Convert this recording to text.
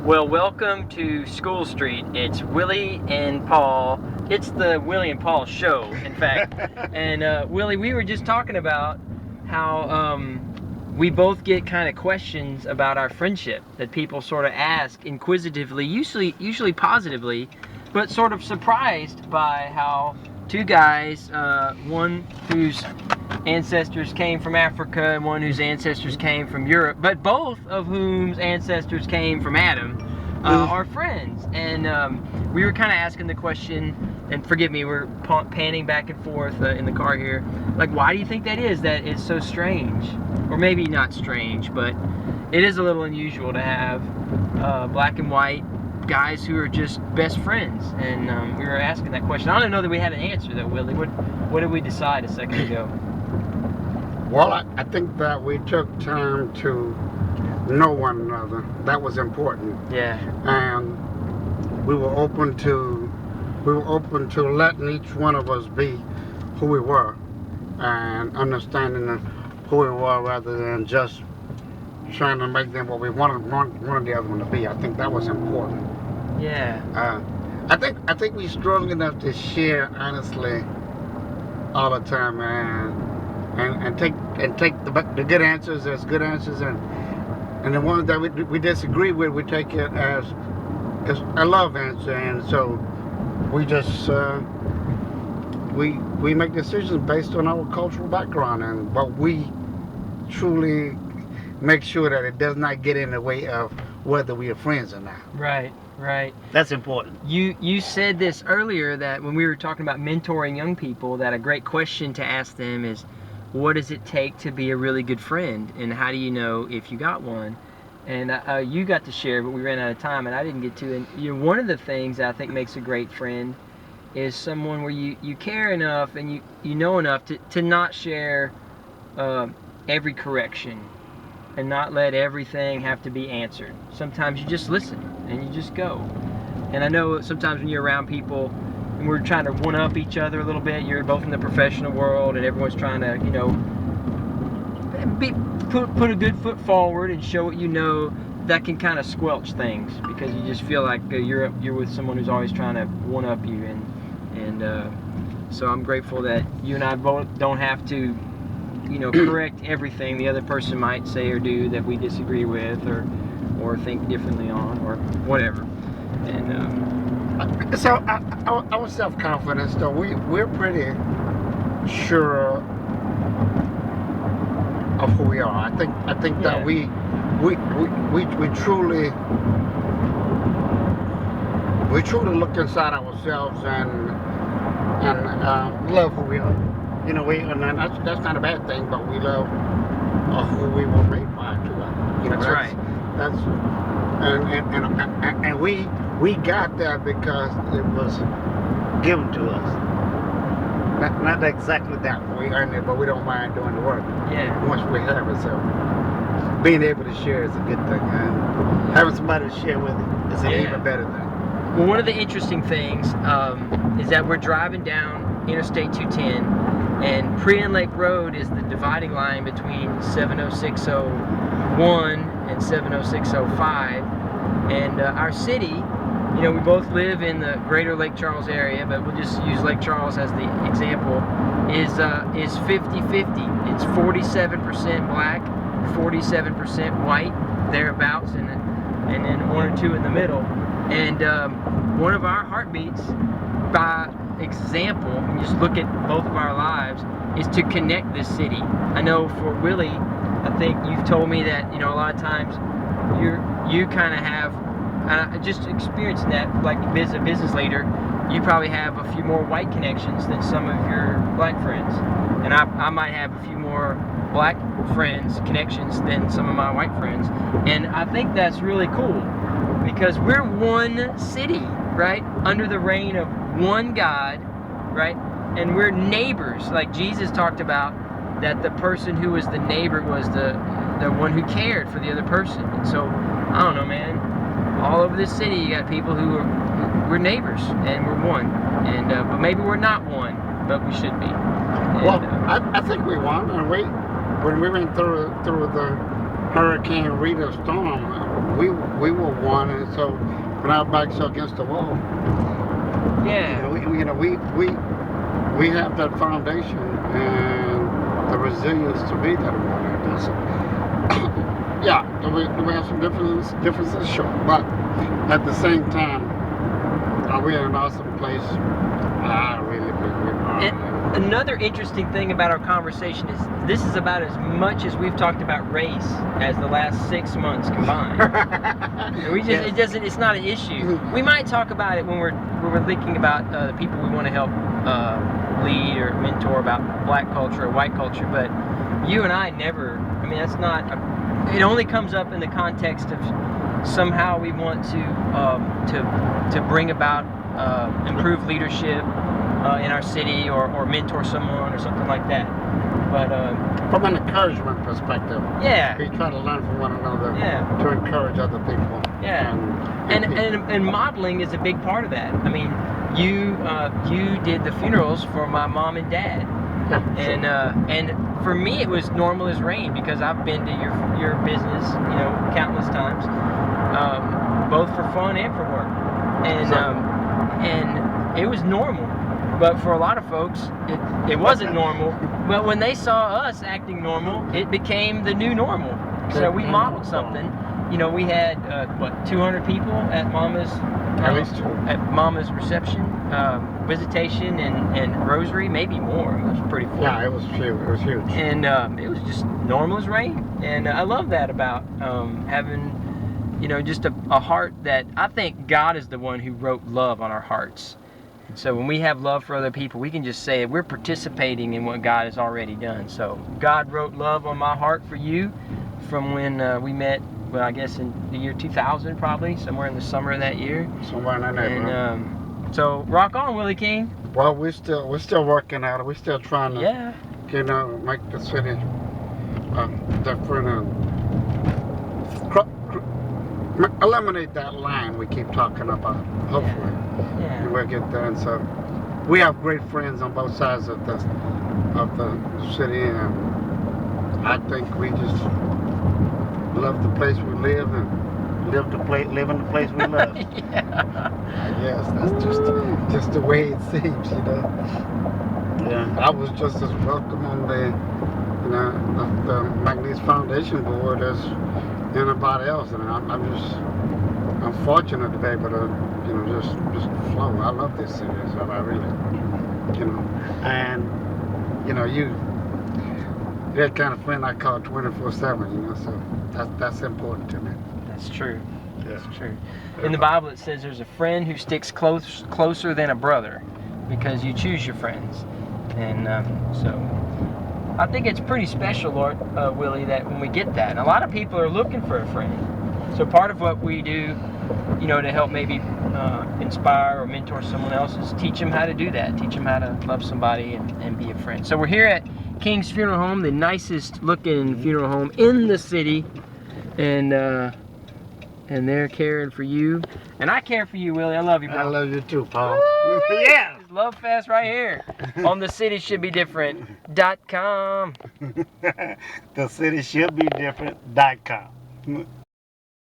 Well, welcome to School Street. It's Willie and Paul. It's the Willie and Paul show, in fact. And Willie, we were just talking about how we both get kind of questions about our friendship that people sort of ask inquisitively, usually positively, but sort of surprised by how two guys, one whose ancestors came from Africa and one whose ancestors came from Europe, but both of whom's ancestors came from Adam, are friends. And we were kind of asking the question, and forgive me, we're panning back and forth in the car here, like, why do you think that is? That it's so strange, or maybe not strange, but it is a little unusual to have black and white guys who are just best friends. And we were asking that question. I don't know that we had an answer though, Willie. What did we decide a second ago? Well, I think that we took time to know one another. That was important. Yeah. And we were open to letting each one of us be who we were and understanding who we were rather than just trying to make them what we wanted the other one to be. I think that was important. Yeah. I think we strong enough to share honestly all the time, and take the good answers as good answers, and the ones that we disagree with, we take it as a love answer. And so we just we make decisions based on our cultural background and what we truly make sure that it does not get in the way of whether we are friends or not. Right. That's important. You said this earlier, that when we were talking about mentoring young people, that a great question to ask them is, what does it take to be a really good friend, and how do you know if you got one? And you got to share, but we ran out of time and I didn't get to. And one of the things that I think makes a great friend is someone where you care enough and you know enough to not share every correction and not let everything have to be answered. Sometimes you just listen and you just go. And I know sometimes when you're around people and we're trying to one-up each other a little bit, you're both in the professional world and everyone's trying to, put a good foot forward and show what you know. That can kind of squelch things because you just feel like you're with someone who's always trying to one-up you. And so I'm grateful that you and I both don't have to correct everything the other person might say or do that we disagree with or think differently on or whatever. And so our self-confidence, though, we're pretty sure of who we are. I think that we truly look inside ourselves and love who we are. And that's not a bad thing, but we love who we were made by too. That's right. And we got that because it was given to us. Not exactly that we earned it, but we don't mind doing the work. Yeah. Once we have it, so being able to share is a good thing, and having somebody to share with is an even better thing. Well, one of the interesting things is that we're driving down Interstate 210. And Prion Lake Road is the dividing line between 70601 and 70605. And our city, we both live in the greater Lake Charles area, but we'll just use Lake Charles as the example, is 50-50. It's 47% black, 47% white, thereabouts, and then one or two in the middle. And one of our heartbeats, by example, and just look at both of our lives, is to connect this city. I know for Willie, I think you've told me that a lot of times you kind of have, just experiencing that, like as a business leader, you probably have a few more white connections than some of your black friends, and I might have a few more black friends connections than some of my white friends. And I think that's really cool because we're one city, right, under the reign of one God, right? And we're neighbors. Like Jesus talked about, that the person who was the neighbor was the one who cared for the other person. And so, I don't know, man, all over this city you got people who we're neighbors and we're one. And but maybe we're not one, but we should be. And, well, I think we won. And when we went through the Hurricane Rita storm, we we were one, and so when our backs are against the wall, Yeah. we have that foundation and the resilience to be that one. So, yeah, we have some differences, sure, but at the same time, we're in an awesome place. I really believe we are. And another interesting thing about our conversation is this is about as much as we've talked about race as the last 6 months combined. We just it's not an issue. We might talk about it when we're thinking about the people we want to help lead or mentor about black culture or white culture, but you and I never. I mean, that's not. It only comes up in the context of somehow we want to bring about improved leadership in our city or mentor someone or something like that. But from an encouragement perspective, yeah, we try to learn from one another. Yeah. To encourage other people. Yeah, and modeling is a big part of that. I mean, you did the funerals for my mom and dad. Yeah, and for me it was normal as rain because I've been to your business, countless times, both for fun and for work, and it was normal. But for a lot of folks, it wasn't normal. But when they saw us acting normal, it became the new normal. So we modeled something. We had 200 people at Mama's. At least 2. At Mama's reception, visitation, and rosary, maybe more. It was pretty full. Yeah, it was huge. It was huge. And it was just normal as rain. And I love that about having, just a heart that I think God is the one who wrote love on our hearts. And so when we have love for other people, we can just say we're participating in what God has already done. So God wrote love on my heart for you from when we met. Well, I guess in the year 2000, probably somewhere in the summer of that year. Somewhere in that neighborhood. And so rock on, Willie King. Well, we're still working at it. We're still trying to make the city different and eliminate that line we keep talking about. Hopefully, we'll get there. And so we have great friends on both sides of the city, and I think we just love the place we live and live in the place we love. Yes, that's just the way it seems, Yeah, I was just as welcome on the Magnesia Foundation board as anybody else, and I'm fortunate to be able to just flow. I love this city, so I really, and you're the kind of friend I call 24/7, so that's important to me. That's true. Yeah. That's true. In the Bible it says there's a friend who sticks closer than a brother because you choose your friends. And so I think it's pretty special, Willie, that when we get that. And a lot of people are looking for a friend. So part of what we do, to help maybe inspire or mentor someone else is teach them how to do that. Teach them how to love somebody and be a friend. So we're here at King's Funeral Home, the nicest looking funeral home in the city, and they're caring for you, and I care for you, Willie. I love you, bro. I love you too, Paul. Yeah, love fest right here on thecitysshouldbedifferent.com. thecitysshouldbedifferent.com.